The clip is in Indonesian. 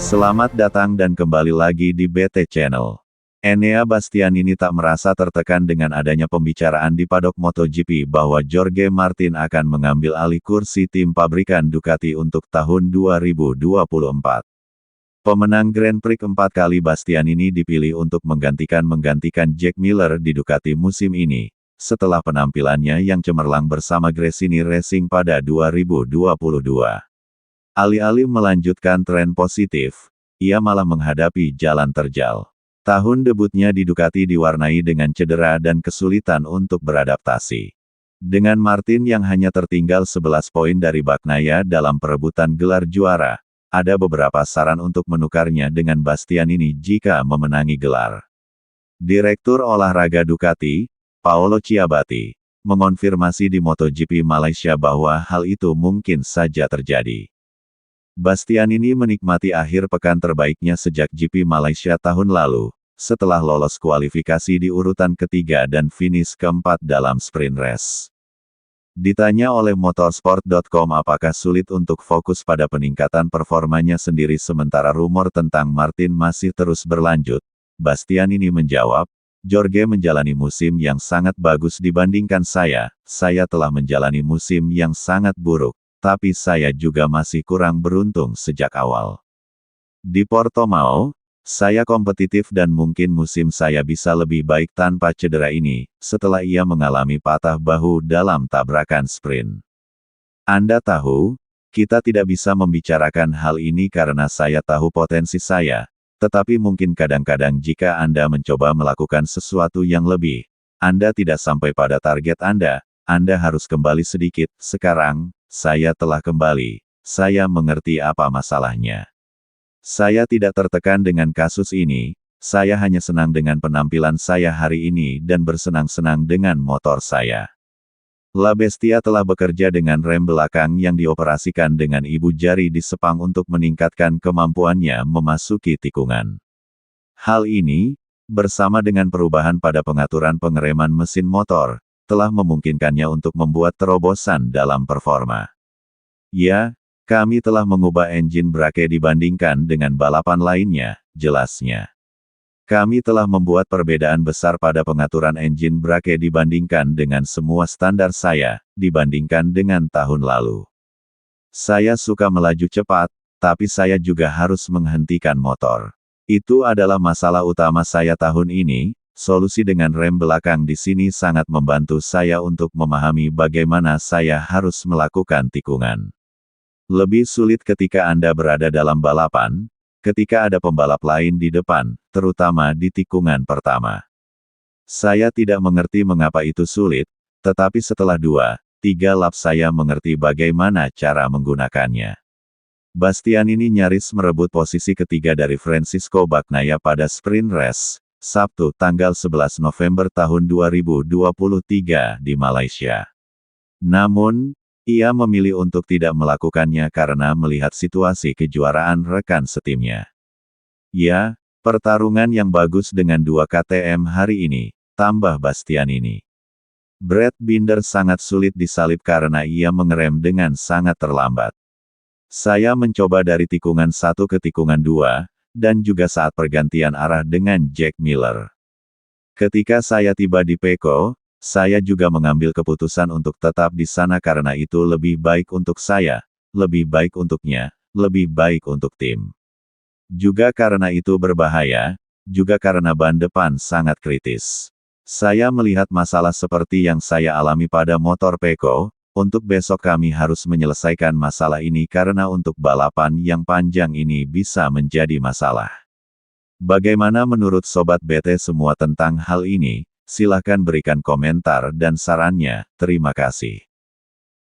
Selamat datang dan kembali lagi di BT Channel. Enea Bastianini tak merasa tertekan dengan adanya pembicaraan di paddock MotoGP bahwa Jorge Martin akan mengambil alih kursi tim pabrikan Ducati untuk tahun 2024. Pemenang Grand Prix 4 kali Bastianini dipilih untuk menggantikan Jack Miller di Ducati musim ini, setelah penampilannya yang cemerlang bersama Gresini Racing pada 2022. Alih-alih melanjutkan tren positif, ia malah menghadapi jalan terjal. Tahun debutnya di Ducati diwarnai dengan cedera dan kesulitan untuk beradaptasi. Dengan Martin yang hanya tertinggal 11 poin dari Bagnaia dalam perebutan gelar juara, ada beberapa saran untuk menukarnya dengan Bastianini jika memenangi gelar. Direktur Olahraga Ducati, Paolo Ciabatti, mengonfirmasi di MotoGP Malaysia bahwa hal itu mungkin saja terjadi. Bastianini menikmati akhir pekan terbaiknya sejak GP Malaysia tahun lalu, setelah lolos kualifikasi di urutan ketiga dan finish keempat dalam sprint race. Ditanya oleh motorsport.com apakah sulit untuk fokus pada peningkatan performanya sendiri sementara rumor tentang Martin masih terus berlanjut, Bastianini menjawab, Jorge menjalani musim yang sangat bagus dibandingkan saya telah menjalani musim yang sangat buruk. Tapi saya juga masih kurang beruntung sejak awal. Di Portimao, saya kompetitif dan mungkin musim saya bisa lebih baik tanpa cedera ini, setelah ia mengalami patah bahu dalam tabrakan sprint. Anda tahu, kita tidak bisa membicarakan hal ini karena saya tahu potensi saya, tetapi mungkin kadang-kadang jika Anda mencoba melakukan sesuatu yang lebih, Anda tidak sampai pada target Anda harus kembali sedikit. Sekarang, saya telah kembali, saya mengerti apa masalahnya. Saya tidak tertekan dengan kasus ini, saya hanya senang dengan penampilan saya hari ini dan bersenang-senang dengan motor saya. La Bestia telah bekerja dengan rem belakang yang dioperasikan dengan ibu jari di Sepang untuk meningkatkan kemampuannya memasuki tikungan. Hal ini, bersama dengan perubahan pada pengaturan pengereman mesin motor, telah memungkinkannya untuk membuat terobosan dalam performa. Ya, kami telah mengubah engine brake dibandingkan dengan balapan lainnya, jelasnya. Kami telah membuat perbedaan besar pada pengaturan engine brake dibandingkan dengan semua standar saya, dibandingkan dengan tahun lalu. Saya suka melaju cepat, tapi saya juga harus menghentikan motor. Itu adalah masalah utama saya tahun ini. Solusi dengan rem belakang di sini sangat membantu saya untuk memahami bagaimana saya harus melakukan tikungan. Lebih sulit ketika Anda berada dalam balapan, ketika ada pembalap lain di depan, terutama di tikungan pertama. Saya tidak mengerti mengapa itu sulit, tetapi setelah 2-3 lap saya mengerti bagaimana cara menggunakannya. Bastianini nyaris merebut posisi ketiga dari Francisco Bagnaia pada sprint race, Sabtu tanggal 11 November tahun 2023 di Malaysia. Namun, ia memilih untuk tidak melakukannya karena melihat situasi kejuaraan rekan setimnya. Ya, pertarungan yang bagus dengan 2 KTM hari ini, tambah Bastianini. Brad Binder sangat sulit disalip karena ia mengerem dengan sangat terlambat. Saya mencoba dari tikungan 1 ke tikungan 2, dan juga saat pergantian arah dengan Jack Miller. Ketika saya tiba di Peko, saya juga mengambil keputusan untuk tetap di sana karena itu lebih baik untuk saya, lebih baik untuknya, lebih baik untuk tim. Juga karena itu berbahaya, juga karena ban depan sangat kritis. Saya melihat masalah seperti yang saya alami pada motor Peko. Untuk besok kami harus menyelesaikan masalah ini karena untuk balapan yang panjang ini bisa menjadi masalah. Bagaimana menurut Sobat BT semua tentang hal ini? Silahkan berikan komentar dan sarannya. Terima kasih.